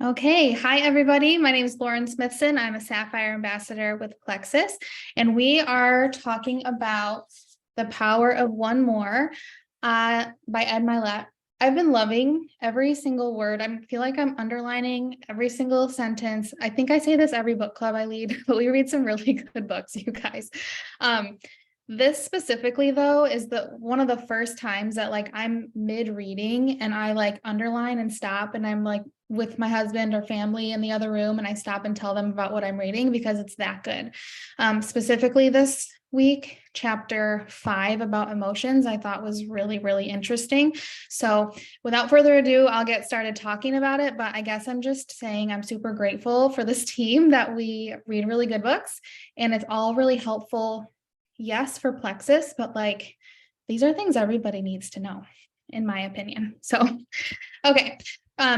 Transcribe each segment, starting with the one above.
Okay, hi everybody. My name is Lauren Smithson. I'm a Sapphire Ambassador with Plexus, and we are talking about The Power of One More by Ed Milet. I've been loving every single word. I feel like I'm underlining every single sentence. I think I say this every book club I lead, but we read some really good books, you guys. This specifically though is the one of the first times that like I'm mid reading and I like underline and stop and I'm like with my husband or family in the other room and I stop and tell them about what I'm reading because it's that good. Specifically this week, chapter 5 about emotions, I thought was really, really interesting. So without further ado, I'll get started talking about it, but I guess I'm just saying I'm super grateful for this team that we read really good books and it's all really helpful. Yes, for Plexus, but like these are things everybody needs to know, in my opinion. So, okay.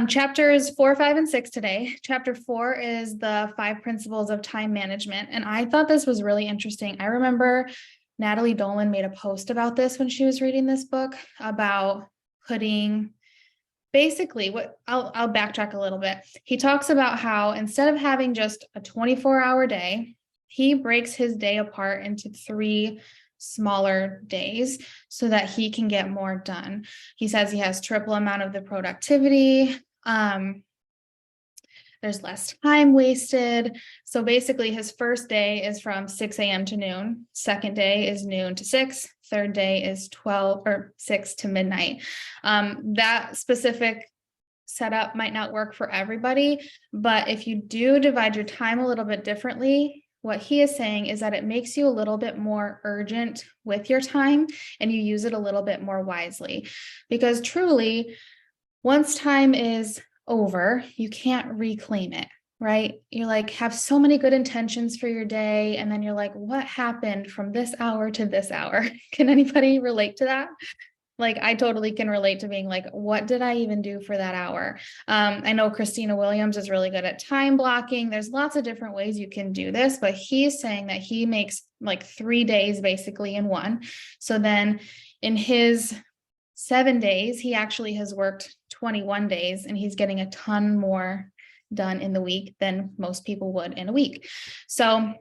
Chapters 4, 5, and 6 today. Chapter 4 is the 5 principles of time management. And I thought this was really interesting. I remember Natalie Dolan made a post about this when she was reading this book about putting basically what I'll backtrack a little bit. He talks about how instead of having just a 24-hour day, he breaks his day apart into 3 smaller days so that he can get more done. He says he has triple amount of the productivity. There's less time wasted. So basically his first day is from 6 a.m. to noon. Second day is noon to 6. Third day is 12 or 6 to midnight. That specific setup might not work for everybody, but if you do divide your time a little bit differently, what he is saying is that it makes you a little bit more urgent with your time and you use it a little bit more wisely. Because truly, once time is over, you can't reclaim it, right? You're like, have so many good intentions for your day. And then you're like, what happened from this hour to this hour? Can anybody relate to that? Like, I totally can relate to being like, what did I even do for that hour? I know Christina Williams is really good at time blocking. There's lots of different ways you can do this, but he's saying that he makes like 3 days basically in one. So then in his 7 days, he actually has worked 21 days and he's getting a ton more done in the week than most people would in a week. So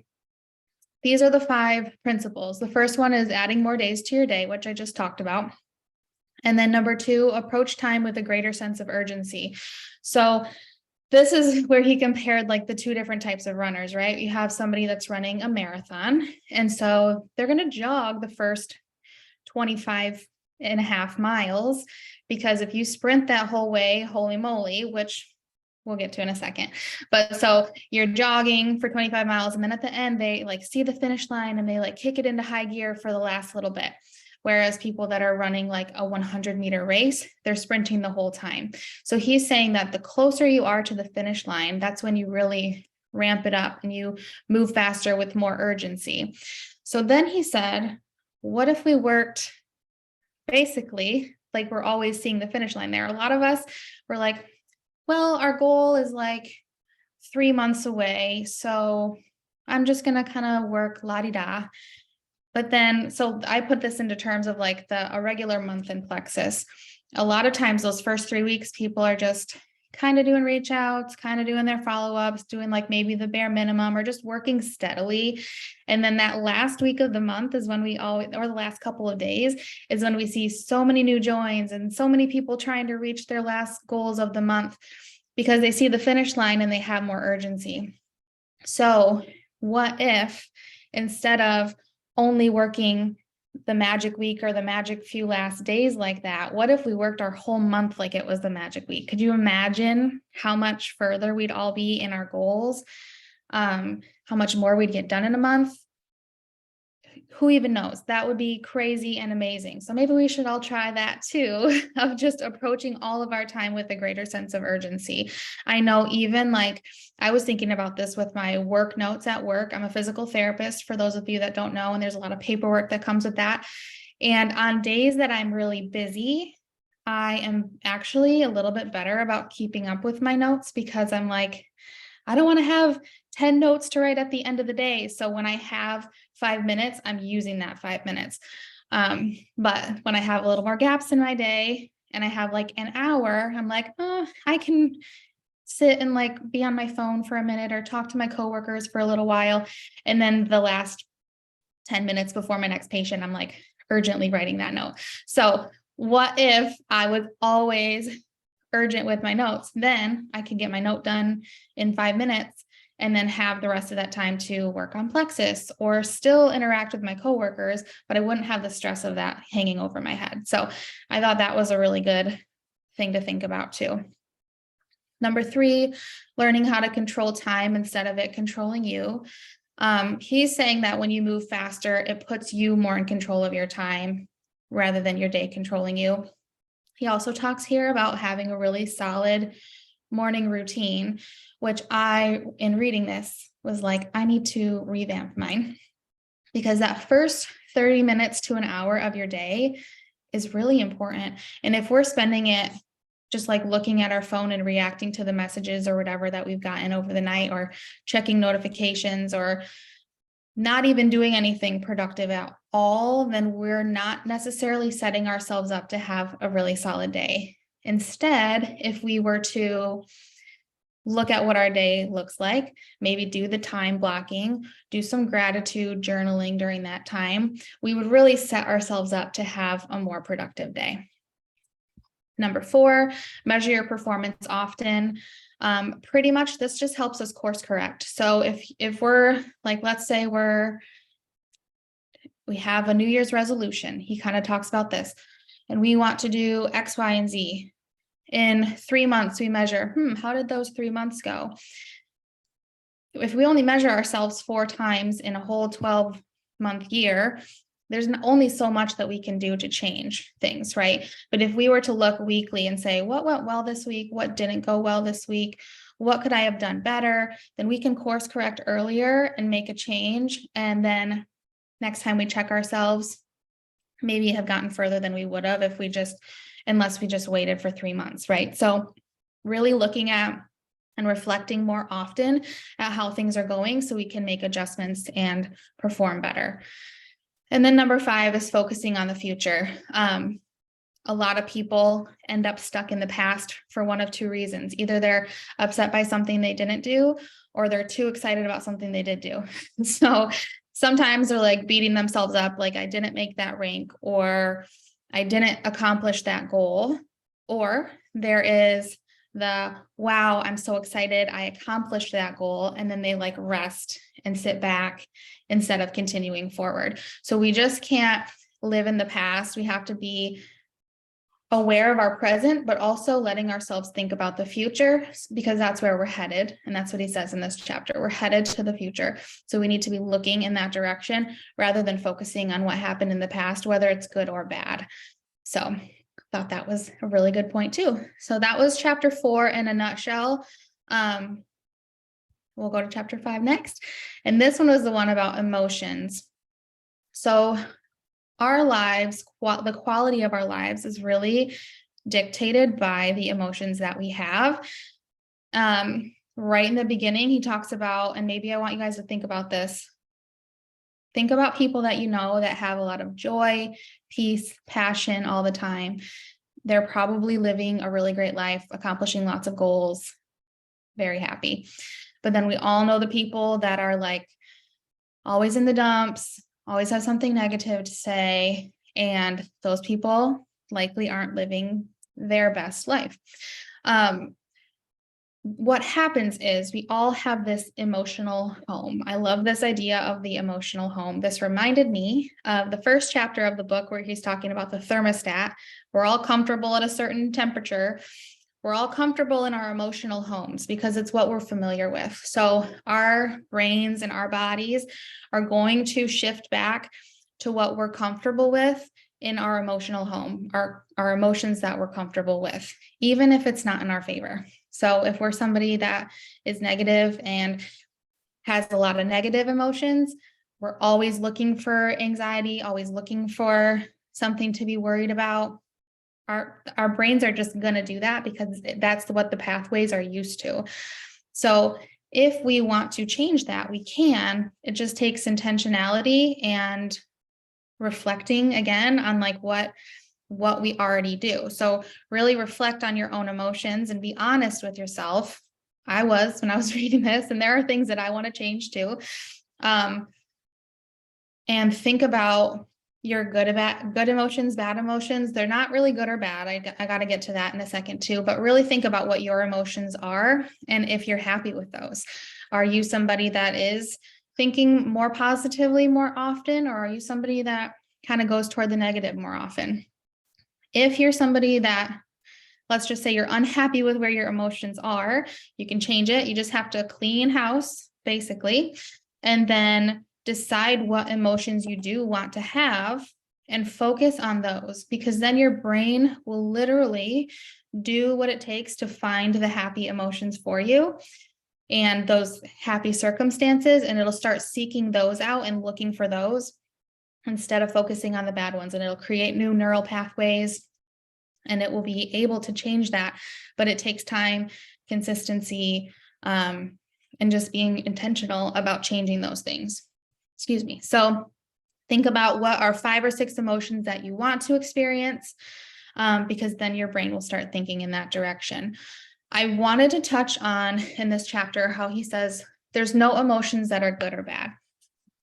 these are the 5 principles. The first one is adding more days to your day, which I just talked about. And then number 2, approach time with a greater sense of urgency. So this is where he compared like the 2 different types of runners, right? You have somebody that's running a marathon. And so they're going to jog the first 25.5 miles, because if you sprint that whole way, holy moly, which we'll get to in a second. But so you're jogging for 25 miles and then at the end they like see the finish line and they like kick it into high gear for the last little bit. Whereas people that are running like a 100-meter race, they're sprinting the whole time. So he's saying that the closer you are to the finish line, that's when you really ramp it up and you move faster with more urgency. So then he said, what if we worked basically like we're always seeing the finish line there? A lot of us were like, well, our goal is like 3 months away. So I'm just going to kind of work la-di-da. But then, so I put this into terms of like a regular month in Plexus. A lot of times those first 3 weeks, people are just kind of doing reach outs, kind of doing their follow-ups, doing like maybe the bare minimum or just working steadily. And then that last week of the month is when we always, or the last couple of days is when we see so many new joins and so many people trying to reach their last goals of the month because they see the finish line and they have more urgency. So what if instead of only working the magic week or the magic few last days like that, what if we worked our whole month like it was the magic week? Could you imagine how much further we'd all be in our goals? How much more we'd get done in a month? Who even knows? That would be crazy and amazing. So maybe we should all try that too, of just approaching all of our time with a greater sense of urgency. I know even like I was thinking about this with my work notes at work. I'm a physical therapist, for those of you that don't know, and there's a lot of paperwork that comes with that. And on days that I'm really busy, I am actually a little bit better about keeping up with my notes because I'm like, I don't want to have 10 notes to write at the end of the day. So when I have 5 minutes, I'm using that 5 minutes. But when I have a little more gaps in my day and I have like an hour, I'm like, oh, I can sit and like be on my phone for a minute or talk to my coworkers for a little while. And then the last 10 minutes before my next patient, I'm like urgently writing that note. So what if I was always urgent with my notes? Then I could get my note done in 5 minutes and then have the rest of that time to work on Plexus or still interact with my coworkers, but I wouldn't have the stress of that hanging over my head. So I thought that was a really good thing to think about too. Number 3, learning how to control time instead of it controlling you. He's saying that when you move faster, it puts you more in control of your time rather than your day controlling you. He also talks here about having a really solid morning routine, which I, in reading this, was like, I need to revamp mine, because that first 30 minutes to an hour of your day is really important. And if we're spending it just like looking at our phone and reacting to the messages or whatever that we've gotten over the night, or checking notifications, or not even doing anything productive at all, then we're not necessarily setting ourselves up to have a really solid day. Instead, if we were to look at what our day looks like, maybe do the time blocking, do some gratitude journaling during that time, we would really set ourselves up to have a more productive day. Number 4, measure your performance often. Pretty much this just helps us course correct. So if we're like, let's say we have a New Year's resolution, he kind of talks about this, and we want to do X, Y, and Z. In 3 months, we measure, how did those 3 months go? If we only measure ourselves 4 times in a whole 12-month year, there's only so much that we can do to change things, right? But if we were to look weekly and say, what went well this week? What didn't go well this week? What could I have done better? Then we can course correct earlier and make a change. And then next time we check ourselves, maybe have gotten further than we would have unless we just waited for 3 months, right? So really looking at and reflecting more often at how things are going so we can make adjustments and perform better. And then number 5 is focusing on the future. A lot of people end up stuck in the past for one of 2 reasons. Either they're upset by something they didn't do, or they're too excited about something they did do. So sometimes they're like beating themselves up, like I didn't make that rank, or I didn't accomplish that goal. Or there is the, wow, I'm so excited, I accomplished that goal. And then they like rest and sit back instead of continuing forward. So we just can't live in the past. We have to be aware of our present, but also letting ourselves think about the future, because that's where we're headed. And that's what he says in this chapter. We're headed to the future. So we need to be looking in that direction rather than focusing on what happened in the past, whether it's good or bad. So I thought that was a really good point too. So that was chapter 4 in a nutshell. We'll go to chapter 5 next. And this one was the one about emotions. So our lives, the quality of our lives is really dictated by the emotions that we have. Right in the beginning, he talks about, and maybe I want you guys to think about this. Think about people that you know that have a lot of joy, peace, passion all the time. They're probably living a really great life, accomplishing lots of goals, very happy. But then we all know the people that are like always in the dumps, always have something negative to say, and those people likely aren't living their best life. What happens is we all have this emotional home. I love this idea of the emotional home. This reminded me of the first chapter of the book where he's talking about the thermostat. We're all comfortable at a certain temperature. We're all comfortable in our emotional homes because it's what we're familiar with. So our brains and our bodies are going to shift back to what we're comfortable with in our emotional home, our emotions that we're comfortable with, even if it's not in our favor. So if we're somebody that is negative and has a lot of negative emotions, we're always looking for anxiety, always looking for something to be worried about. Our brains are just going to do that because that's what the pathways are used to. So if we want to change that, we can. It just takes intentionality and reflecting again on like what we already do. So really reflect on your own emotions and be honest with yourself I was when I was reading this, and there are things that I want to change too. And think about your good emotions, bad emotions. They're not really good or bad. I got to get to that in a second too, but really think about what your emotions are and if you're happy with those. Are you somebody that is thinking more positively more often, or are you somebody that kind of goes toward the negative more often? If you're somebody that, let's just say you're unhappy with where your emotions are, you can change it. You just have to clean house, basically, and then decide what emotions you do want to have and focus on those, because then your brain will literally do what it takes to find the happy emotions for you and those happy circumstances, and it'll start seeking those out and looking for those instead of focusing on the bad ones, and it'll create new neural pathways and it will be able to change that. But it takes time, consistency, and just being intentional about changing those things. Excuse me. So think about what are 5 or 6 emotions that you want to experience, because then your brain will start thinking in that direction. I wanted to touch on in this chapter how he says there's no emotions that are good or bad.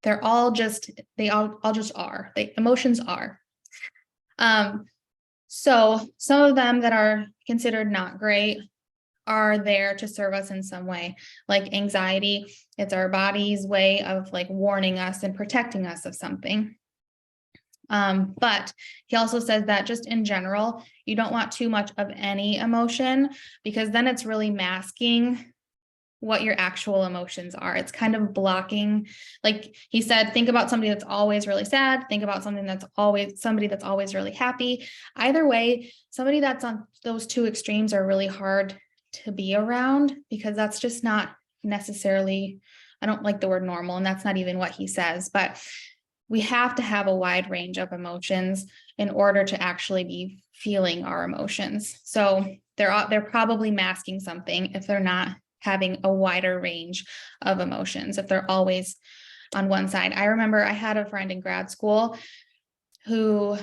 They're all just, they all just are. Emotions are. So some of them that are considered not great are there to serve us in some way, like anxiety. It's our body's way of like warning us and protecting us of something. But he also says that just in general, you don't want too much of any emotion, because then it's really masking what your actual emotions are. It's kind of blocking, like he said, think about somebody that's always really sad, think about somebody that's always really happy. Either way, somebody that's on those two extremes are really hard to be around, because that's just not necessarily, I don't like the word normal, and that's not even what he says, but we have to have a wide range of emotions in order to actually be feeling our emotions. So they're probably masking something if they're not having a wider range of emotions, if they're always on one side. I remember I had a friend in grad school who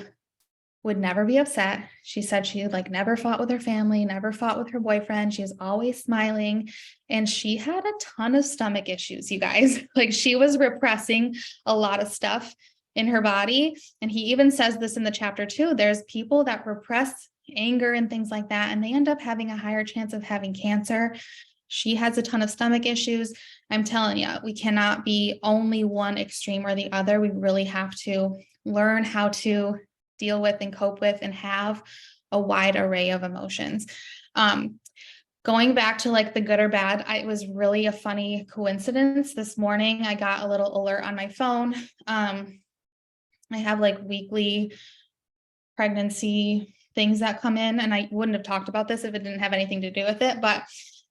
would never be upset. She said she like never fought with her family, never fought with her boyfriend. She was always smiling, and she had a ton of stomach issues, you guys. Like she was repressing a lot of stuff in her body. And he even says this in the chapter too. There's people that repress anger and things like that, and they end up having a higher chance of having cancer. She has a ton of stomach issues. I'm telling you, we cannot be only one extreme or the other. We really have to learn how to deal with and cope with and have a wide array of emotions. Going back to like the good or bad, it was really a funny coincidence. This morning, I got a little alert on my phone. I have like weekly pregnancy things that come in, and I wouldn't have talked about this if it didn't have anything to do with it, but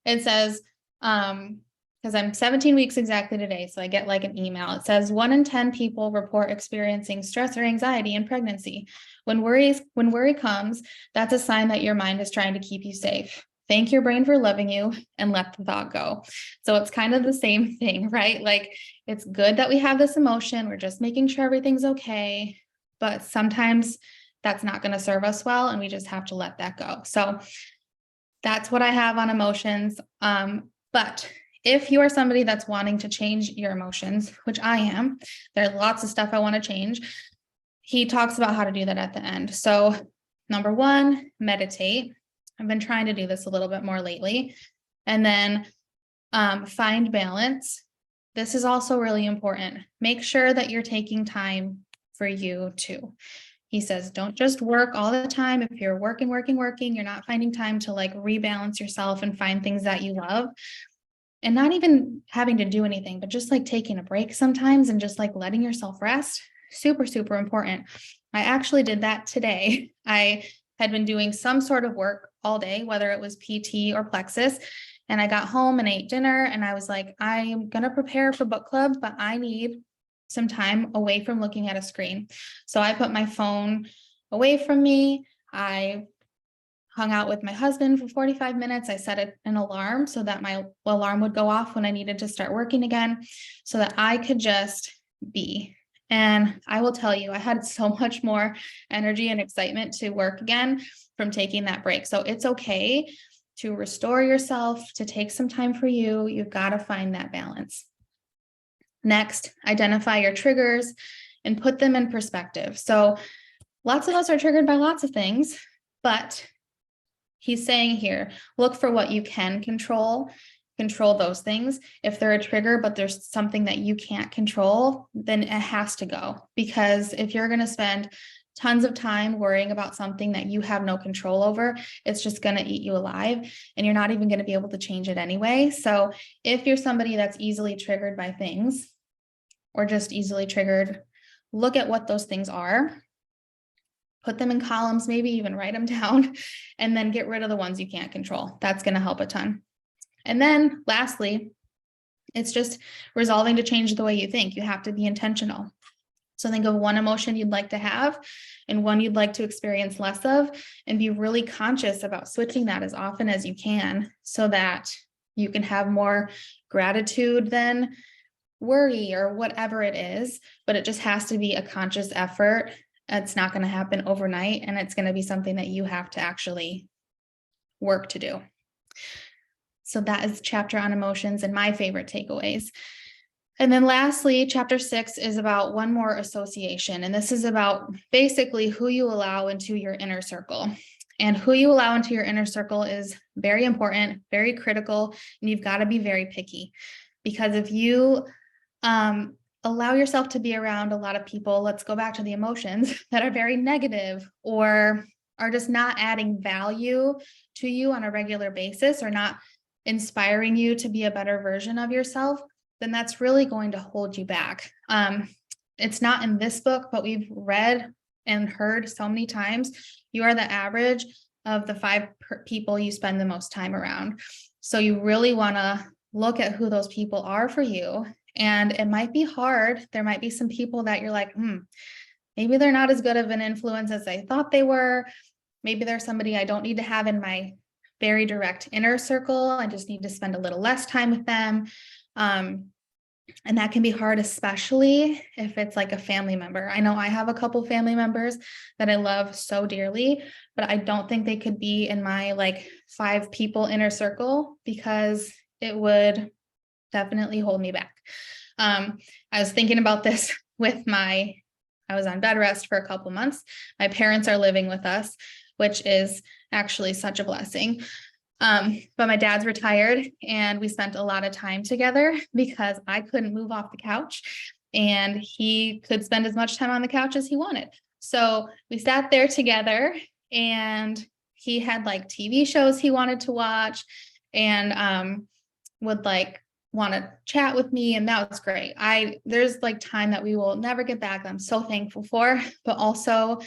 it says, because I'm 17 weeks exactly today, so I get like an email. It says 1 in 10 people report experiencing stress or anxiety in pregnancy. When worry comes, that's a sign that your mind is trying to keep you safe. Thank your brain for loving you and let the thought go. So it's kind of the same thing, right? Like it's good that we have this emotion. We're just making sure everything's okay, but sometimes that's not going to serve us well, and we just have to let that go. So that's what I have on emotions. But if you are somebody that's wanting to change your emotions, which I am, there's lots of stuff I want to change. He talks about how to do that at the end. So number 1, meditate. I've been trying to do this a little bit more lately. And then find balance. This is also really important. Make sure that you're taking time for you too. He says, don't just work all the time. If you're working, you're not finding time to like rebalance yourself and find things that you love, and not even having to do anything, but just like taking a break sometimes and just like letting yourself rest. Super, super important. I actually did that today. I had been doing some sort of work all day, whether it was PT or Plexus. And I got home and ate dinner, and I was like, I'm going to prepare for book club, but I need some time away from looking at a screen. So I put my phone away from me. I hung out with my husband for 45 minutes. I set an alarm so that my alarm would go off when I needed to start working again, so that I could just be. And I will tell you, I had so much more energy and excitement to work again from taking that break. So it's okay to restore yourself, to take some time for you. You've got to find that balance. Next, identify your triggers and put them in perspective. So lots of us are triggered by lots of things, but he's saying here, look for what you can control those things. If they're a trigger, but there's something that you can't control, then it has to go. Because if you're going to spend tons of time worrying about something that you have no control over, it's just going to eat you alive, and you're not even going to be able to change it anyway. So if you're somebody that's easily triggered by things, or just easily triggered, look at what those things are, put them in columns, maybe even write them down, and then get rid of the ones you can't control. That's going to help a ton. And then lastly, it's just resolving to change the way you think. You have to be intentional. So think of one emotion you'd like to have and one you'd like to experience less of, and be really conscious about switching that as often as you can so that you can have more gratitude than worry or whatever it is. But it just has to be a conscious effort. It's not going to happen overnight, and it's going to be something that you have to actually work to do. So that is the chapter on emotions and my favorite takeaways. And then lastly, chapter 6 is about one more association. And this is about basically who you allow into your inner circle. And who you allow into your inner circle is very important, very critical, and you've got to be very picky. Because if you allow yourself to be around a lot of people, let's go back to the emotions, that are very negative or are just not adding value to you on a regular basis, or not inspiring you to be a better version of yourself, then that's really going to hold you back. It's not in this book, but we've read and heard so many times, you are the average of the 5 people you spend the most time around. So you really want to look at who those people are for you. And it might be hard. There might be some people that you're like, maybe they're not as good of an influence as I thought they were. Maybe they're somebody I don't need to have in my very direct inner circle. I just need to spend a little less time with them. And that can be hard, especially if it's like a family member. I know I have a couple family members that I love so dearly, but I don't think they could be in my like 5 people inner circle, because it would definitely hold me back. I was thinking about this with I was on bed rest for a couple months. My parents are living with us, which is actually such a blessing. But my dad's retired, and we spent a lot of time together because I couldn't move off the couch and he could spend as much time on the couch as he wanted. So we sat there together, and he had like TV shows he wanted to watch, and would like want to chat with me, and that was great. There's like time that we will never get back that I'm so thankful for, but also,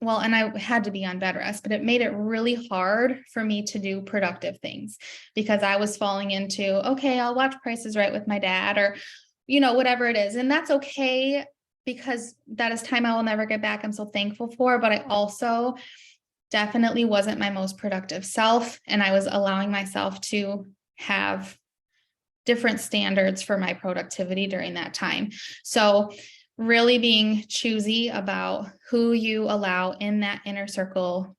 well, and I had to be on bed rest, but it made it really hard for me to do productive things, because I was falling into, okay, I'll watch Price is Right with my dad, or, whatever it is. And that's okay, because that is time I will never get back. I'm so thankful for, but I also definitely wasn't my most productive self. And I was allowing myself to have different standards for my productivity during that time. So really being choosy about who you allow in that inner circle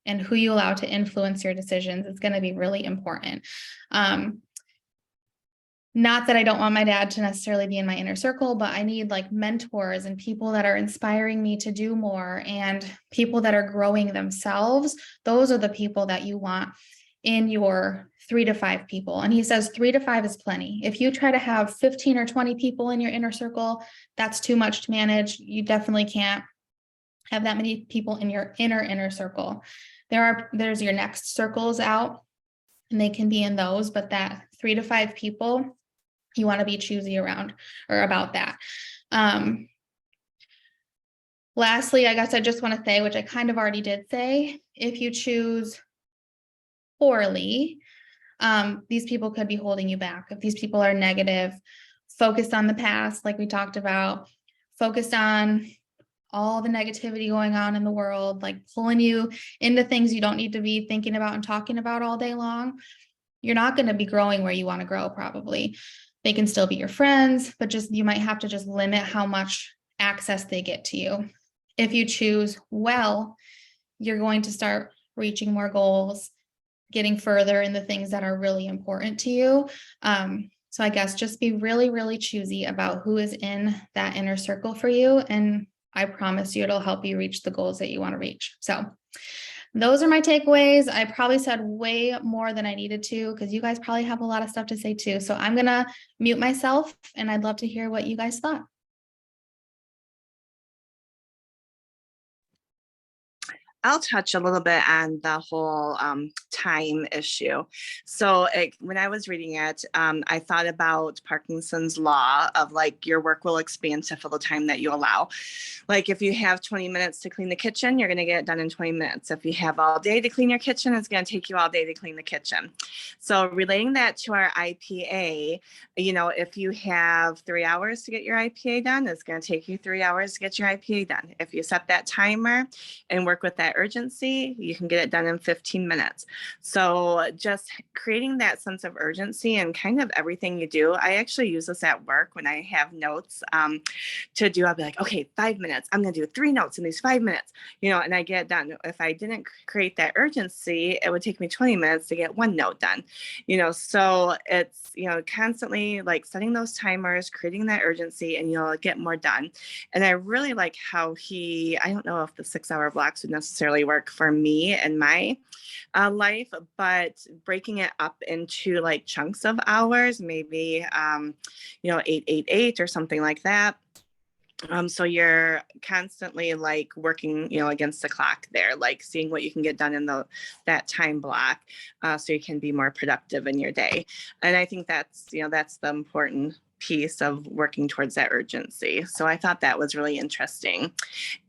and who you allow to influence your decisions is going to be really important. Not that I don't want my dad to necessarily be in my inner circle, but I need like mentors and people that are inspiring me to do more, and people that are growing themselves. Those are the people that you want in your 3 to 5 people. And he says 3 to 5 is plenty. If you try to have 15 or 20 people in your inner circle, that's too much to manage. You definitely can't have that many people in your inner circle. There's your next circles out, and they can be in those, but that 3 to 5 people, you want to be choosy around or about that. Lastly, I guess I just want to say, which I kind of already did say, if you choose poorly, these people could be holding you back. If these people are negative, focused on the past, like we talked about, focused on all the negativity going on in the world, like pulling you into things you don't need to be thinking about and talking about all day long, you're not going to be growing where you want to grow. Probably they can still be your friends, but you might have to just limit how much access they get to you. If you choose well, you're going to start reaching more goals, getting further in the things that are really important to you. So I guess just be really, really choosy about who is in that inner circle for you. And I promise you it'll help you reach the goals that you want to reach. So those are my takeaways. I probably said way more than I needed to because you guys probably have a lot of stuff to say too. So I'm going to mute myself and I'd love to hear what you guys thought. I'll touch a little bit on the whole time issue. So when I was reading it, I thought about Parkinson's law of like your work will expand to fill the time that you allow. Like if you have 20 minutes to clean the kitchen, you're going to get it done in 20 minutes. If you have all day to clean your kitchen, it's going to take you all day to clean the kitchen. So relating that to our IPA, if you have 3 hours to get your IPA done, it's going to take you 3 hours to get your IPA done. If you set that timer and work with that urgency, you can get it done in 15 minutes. So just creating that sense of urgency and kind of everything you do. I actually use this at work when I have notes to do. I'll be like, okay, 5 minutes. I'm going to do 3 notes in these 5 minutes, and I get it done. If I didn't create that urgency, it would take me 20 minutes to get 1 note done, so it's, constantly like setting those timers, creating that urgency, and you'll get more done. And I really like how I don't know if the 6-hour blocks would necessarily work for me and my life, but breaking it up into like chunks of hours, maybe 8 or something like that. So you're constantly like working, against the clock there, like seeing what you can get done in that time block, so you can be more productive in your day. And I think that's the important piece of working towards that urgency. So I thought that was really interesting.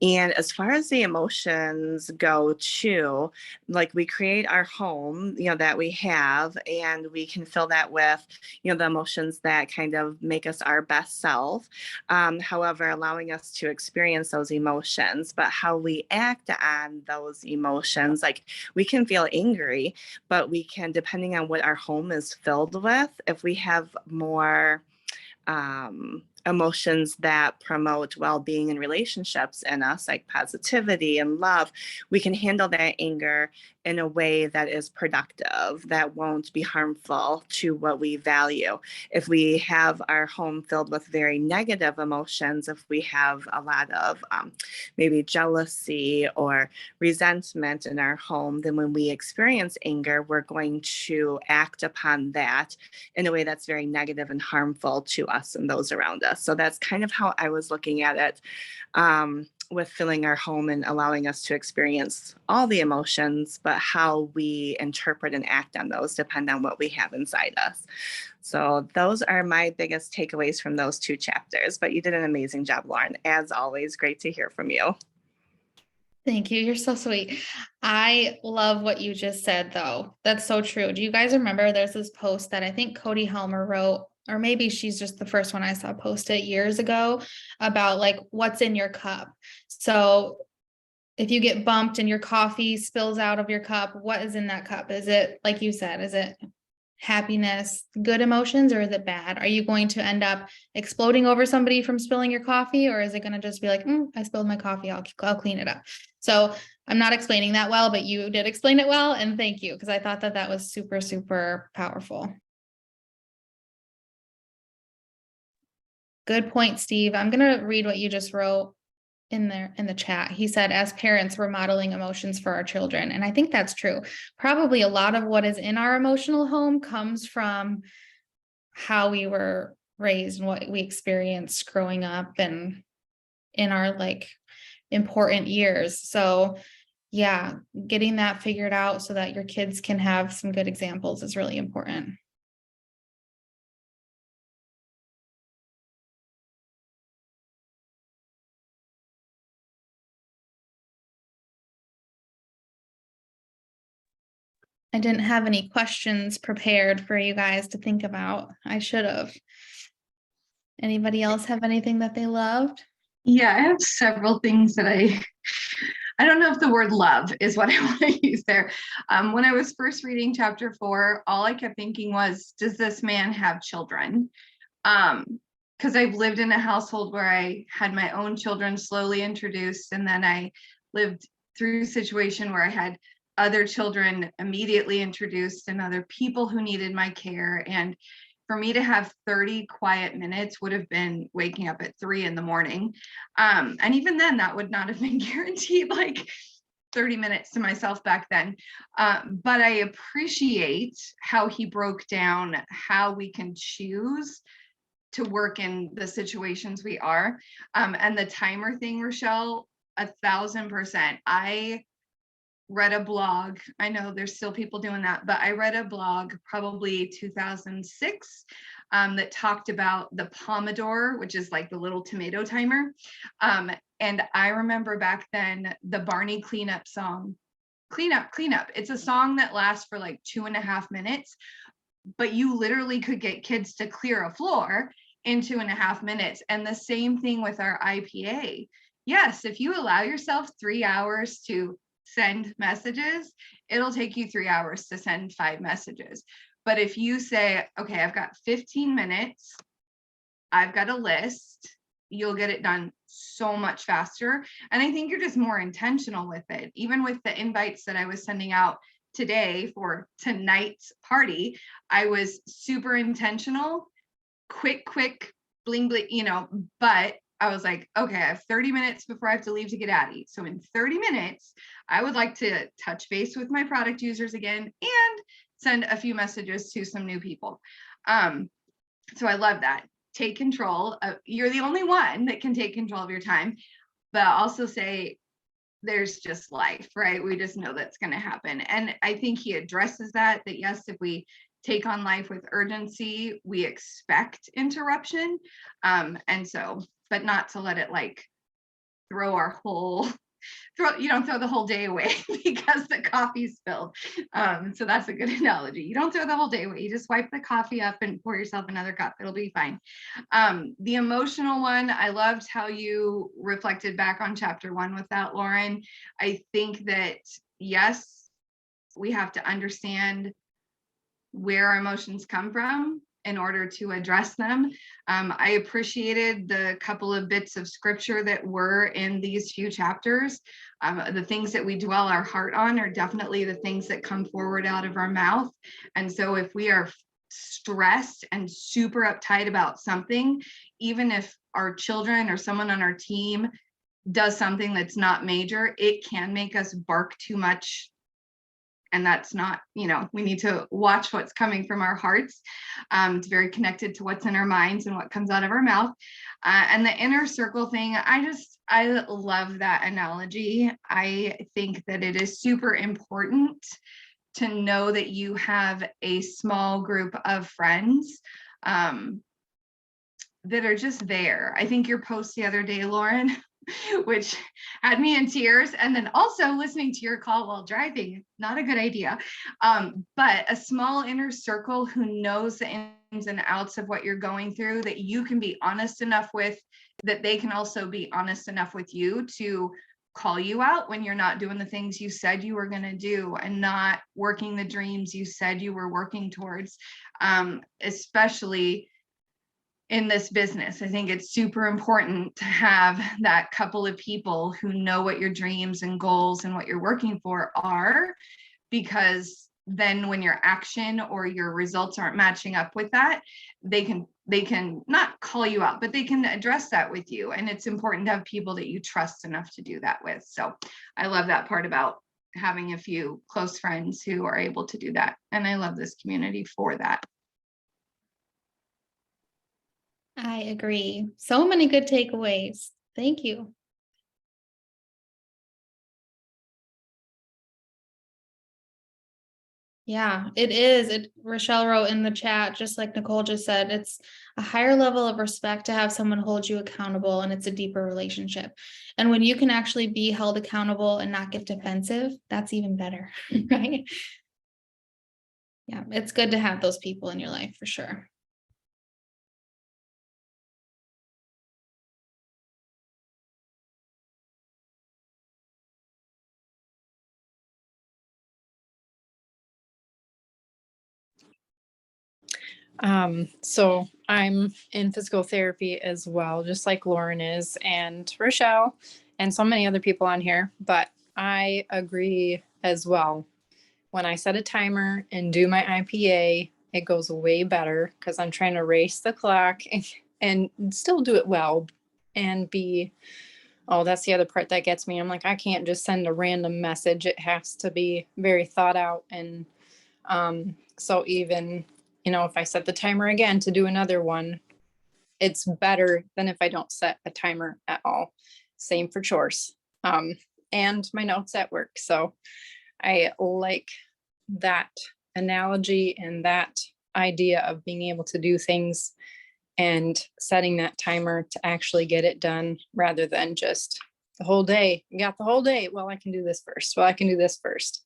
And as far as the emotions go too, like we create our home, that we have, and we can fill that with, the emotions that kind of make us our best self. However, allowing us to experience those emotions, but how we act on those emotions, like we can feel angry, but we can, depending on what our home is filled with, if we have more emotions that promote well-being in relationships in us, like positivity and love, we can handle that anger in a way that is productive, that won't be harmful to what we value. If we have our home filled with very negative emotions, if we have a lot of maybe jealousy or resentment in our home, then when we experience anger, we're going to act upon that in a way that's very negative and harmful to us and those around us. So that's kind of how I was looking at it, with filling our home and allowing us to experience all the emotions, but how we interpret and act on those depend on what we have inside us. So those are my biggest takeaways from those 2 chapters. But you did an amazing job, Lauren. As always, great to hear from you. Thank you. You're so sweet. I love what you just said, though. That's so true. Do you guys remember there's this post that I think Cody Helmer wrote, or maybe she's just the first one I saw post it years ago, about like what's in your cup. So if you get bumped and your coffee spills out of your cup, what is in that cup? Is it, like you said, is it happiness, good emotions, or is it bad? Are you going to end up exploding over somebody from spilling your coffee, or is it going to just be like, I spilled my coffee, I'll clean it up? So I'm not explaining that well, but you did explain it well, and thank you, because I thought that was super, super powerful. Good point, Steve. I'm going to read what you just wrote in the chat. He said, as parents, we're modeling emotions for our children. And I think that's true. Probably a lot of what is in our emotional home comes from how we were raised and what we experienced growing up and in our like important years. So yeah, getting that figured out so that your kids can have some good examples is really important. I didn't have any questions prepared for you guys to think about. I should have. Anybody else have anything that they loved? Yeah, I have several things that I don't know if the word love is what I want to use there. When I was first reading chapter 4, all I kept thinking was, does this man have children? Because I've lived in a household where I had my own children slowly introduced, and then I lived through a situation where I had other children immediately introduced and other people who needed my care. And for me to have 30 quiet minutes would have been waking up at 3 a.m. And even then, that would not have been guaranteed like 30 minutes to myself back then. But I appreciate how he broke down how we can choose to work in the situations we are. And the timer thing, Rochelle, 1,000%. I read a blog. I know there's still people doing that, but I read a blog probably 2006 that talked about the Pomodoro, which is like the little tomato timer. And I remember back then the Barney cleanup song, Clean Up, Clean Up. It's a song that lasts for like 2.5 minutes, but you literally could get kids to clear a floor in 2.5 minutes. And the same thing with our IPA. Yes, if you allow yourself 3 hours to send messages, it'll take you 3 hours to send 5 messages. But if you say, okay, I've got 15 minutes, I've got a list, you'll get it done so much faster. And I think you're just more intentional with it. Even with the invites that I was sending out today for tonight's party, I was super intentional, quick, bling, bling, but I was like, okay, I have 30 minutes before I have to leave to get Addie. So in 30 minutes, I would like to touch base with my product users again and send a few messages to some new people. So I love that. Take control. You're the only one that can take control of your time, but I'll also say there's just life, right? We just know that's going to happen. And I think he addresses that yes, if we take on life with urgency, we expect interruption. And so, but not to let it like throw the whole day away because the coffee spilled. So that's a good analogy. You don't throw the whole day away. You just wipe the coffee up and pour yourself another cup. It'll be fine. The emotional one, I loved how you reflected back on chapter 1 with that, Lauren. I think that, yes, we have to understand where our emotions come from in order to address them. I appreciated the couple of bits of scripture that were in these few chapters. The things that we dwell our heart on are definitely the things that come forward out of our mouth. And so if we are stressed and super uptight about something, even if our children or someone on our team does something that's not major, it can make us bark too much. And that's not, we need to watch what's coming from our hearts. It's very connected to what's in our minds and what comes out of our mouth. And the inner circle thing, I love that analogy. I think that it is super important to know that you have a small group of friends that are just there. I think your post the other day, Lauren, which had me in tears, and then also listening to your call while driving, not a good idea. But a small inner circle who knows the ins and outs of what you're going through, that you can be honest enough with, that they can also be honest enough with you to call you out when you're not doing the things you said you were going to do and not working the dreams you said you were working towards, especially in this business. I think it's super important to have that couple of people who know what your dreams and goals and what you're working for are, because then when your action or your results aren't matching up with that, they can not call you out, but they can address that with you. And it's important to have people that you trust enough to do that with. So I love that part about having a few close friends who are able to do that. And I love this community for that. I agree. So many good takeaways. Thank you. Yeah, it is. Rochelle wrote in the chat, just like Nicole just said, it's a higher level of respect to have someone hold you accountable, and it's a deeper relationship. And when you can actually be held accountable and not get defensive, that's even better, right? Yeah, it's good to have those people in your life for sure. So I'm in physical therapy as well, just like Lauren is, and Rochelle, and so many other people on here. But I agree as well. When I set a timer and do my IPA, it goes way better because I'm trying to race the clock and still do it well and be, oh, that's the other part that gets me. I'm like, I can't just send a random message. It has to be very thought out. And so even, if I set the timer again to do another one, it's better than if I don't set a timer at all. Same for chores and my notes at work. So I like that analogy and that idea of being able to do things and setting that timer to actually get it done rather than just the whole day. You got the whole day. Well, I can do this first. Well, I can do this first.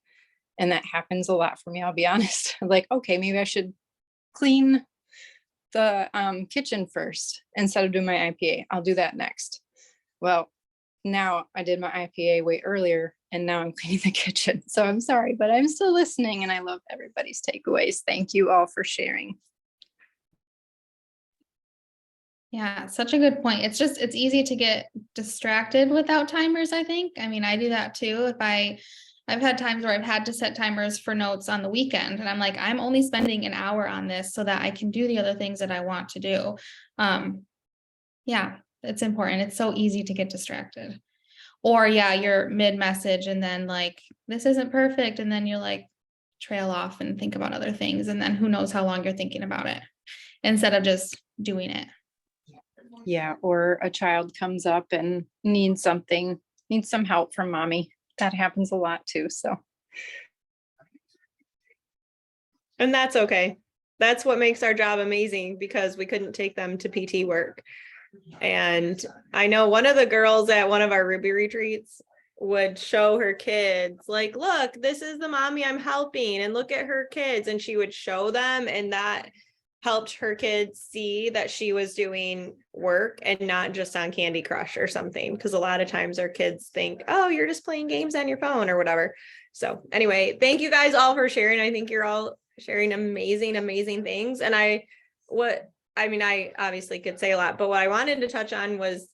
And that happens a lot for me. I'll be honest. Like, okay, maybe I should clean the kitchen first instead of doing my IPA. I'll do that next. Well, now I did my IPA way earlier and now I'm cleaning the kitchen. So I'm sorry, but I'm still listening and I love everybody's takeaways. Thank you all for sharing. Yeah, such a good point. It's easy to get distracted without timers, I think. I mean, I do that too. I've had times where I've had to set timers for notes on the weekend and I'm like, I'm only spending an hour on this so that I can do the other things that I want to do. Yeah, it's important. It's so easy to get distracted. Or yeah, you're mid-message and then like, this isn't perfect. And then you're like, trail off and think about other things. And then who knows how long you're thinking about it instead of just doing it. Yeah, or a child comes up and needs some help from mommy. That happens a lot too. So. And that's okay. That's what makes our job amazing because we couldn't take them to PT work. And I know one of the girls at one of our Ruby retreats would show her kids like, look, this is the mommy I'm helping and look at her kids. And she would show them and that helped her kids see that she was doing work and not just on Candy Crush or something. Because a lot of times our kids think, oh, you're just playing games on your phone or whatever. So anyway, thank you guys all for sharing. I think you're all sharing amazing, amazing things. And I obviously could say a lot, but what I wanted to touch on was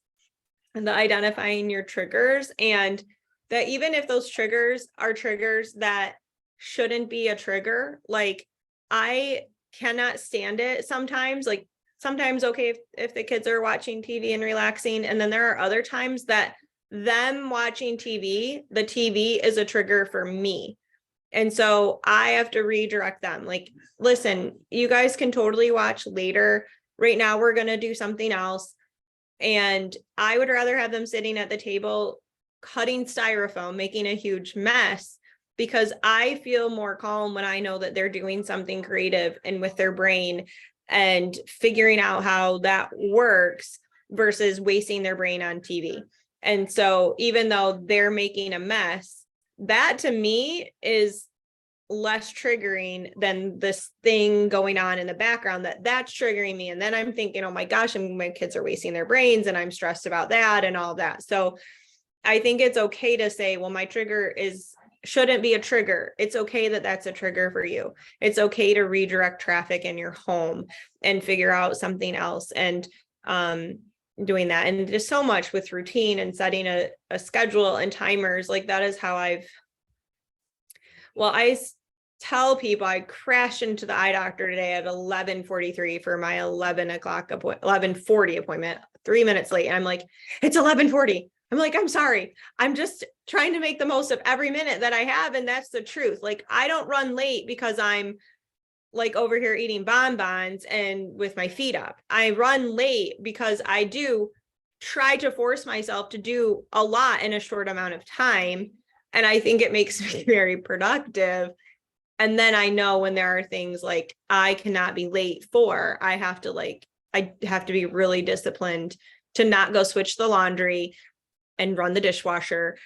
the identifying your triggers and that even if those triggers are triggers that shouldn't be a trigger, like I cannot stand it sometimes, like sometimes okay if the kids are watching TV and relaxing, and then there are other times that them watching TV, the TV is a trigger for me. And so I have to redirect them like, listen, you guys can totally watch later. Right now we're going to do something else. And I would rather have them sitting at the table cutting styrofoam, making a huge mess, because I feel more calm when I know that they're doing something creative and with their brain and figuring out how that works versus wasting their brain on TV. And so even though they're making a mess, that to me is less triggering than this thing going on in the background that's triggering me. And then I'm thinking, oh my gosh, my kids are wasting their brains and I'm stressed about that and all that. So I think it's okay to say, well, my trigger shouldn't be a trigger. It's okay that that's a trigger for you. It's okay to redirect traffic in your home and figure out something else and doing that. And just so much with routine and setting a schedule and timers, like that is how I tell people I crashed into the eye doctor today at 11:43 for my 11:40 appointment, 3 minutes late. And I'm like, it's 11:40. I'm like, I'm sorry. I'm just trying to make the most of every minute that I have. And that's the truth. Like, I don't run late because I'm like over here eating bonbons and with my feet up. I run late because I do try to force myself to do a lot in a short amount of time. And I think it makes me very productive. And then I know when there are things like I cannot be late for, I have to be really disciplined to not go switch the laundry and run the dishwasher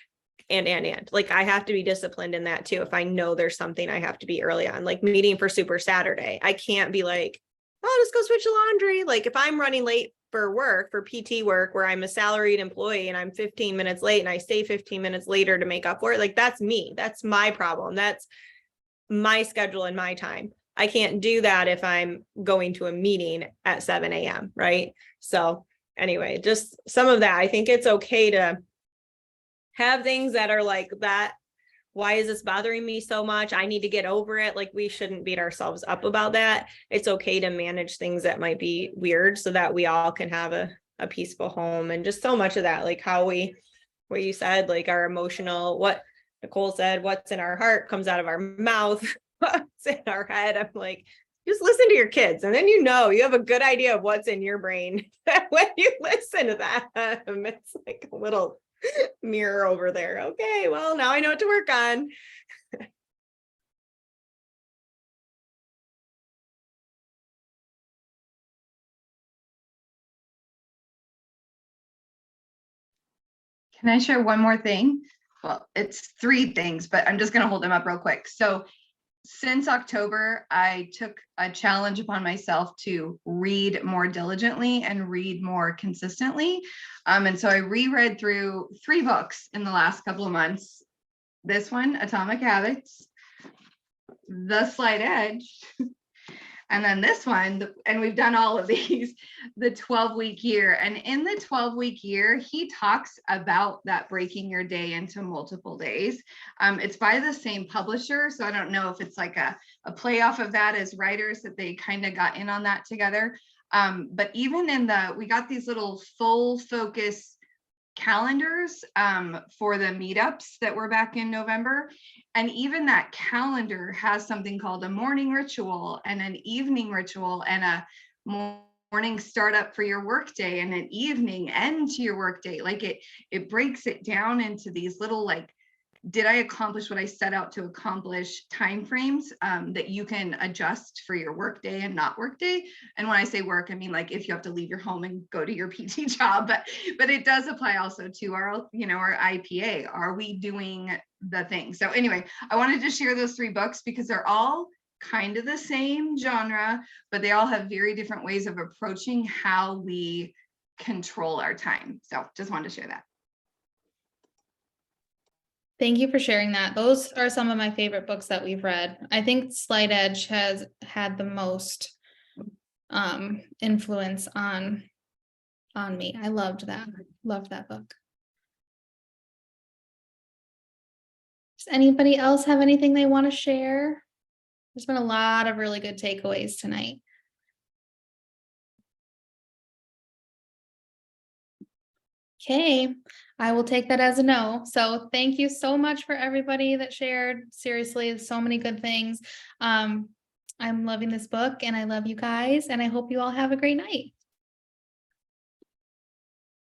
and like I have to be disciplined in that too. If I know there's something I have to be early on, like meeting for Super Saturday, I can't be like, oh, just go switch the laundry. Like if I'm running late for work, for PT work, where I'm a salaried employee and I'm 15 minutes late and I stay 15 minutes later to make up for it, like that's me. That's my problem. That's my schedule and my time. I can't do that if I'm going to a meeting at 7 a.m. Right. So anyway, just some of that. I think it's okay to have things that are like that. Why is this bothering me so much? I need to get over it. Like, we shouldn't beat ourselves up about that. It's okay to manage things that might be weird so that we all can have a peaceful home. And just so much of that, like what you said, like our emotional, what Nicole said, what's in our heart comes out of our mouth, what's in our head. I'm like, just listen to your kids. And then, you have a good idea of what's in your brain when you listen to that. It's like a little mirror over there. Okay, well, now I know what to work on. Can I share one more thing? Well, it's 3 things, but I'm just going to hold them up real quick. So since October, I took a challenge upon myself to read more diligently and read more consistently. And so I reread through 3 books in the last couple of months. This one, Atomic Habits, The Slight Edge, and then this one, and we've done all of these, the 12-week year. And in the 12-week year, he talks about that breaking your day into multiple days. It's by the same publisher. So I don't know if it's like a playoff of that as writers that they kind of got in on that together. But even we got these little full focus calendars for the meetups that were back in November. And even that calendar has something called a morning ritual and an evening ritual and a morning startup for your workday and an evening end to your workday. Like it breaks it down into these little, like, did I accomplish what I set out to accomplish timeframes that you can adjust for your workday and not workday. And when I say work, I mean, like, if you have to leave your home and go to your PT job, but it does apply also to our IPA. Are we doing the thing? So anyway, I wanted to share those 3 books because they're all kind of the same genre, but they all have very different ways of approaching how we control our time. So just wanted to share that. Thank you for sharing that. Those are some of my favorite books that we've read. I think Slight Edge has had the most influence on me. I loved that. Loved that book. Does anybody else have anything they want to share? There's been a lot of really good takeaways tonight. Okay, I will take that as a no. So thank you so much for everybody that shared. Seriously, so many good things. I'm loving this book and I love you guys and I hope you all have a great night.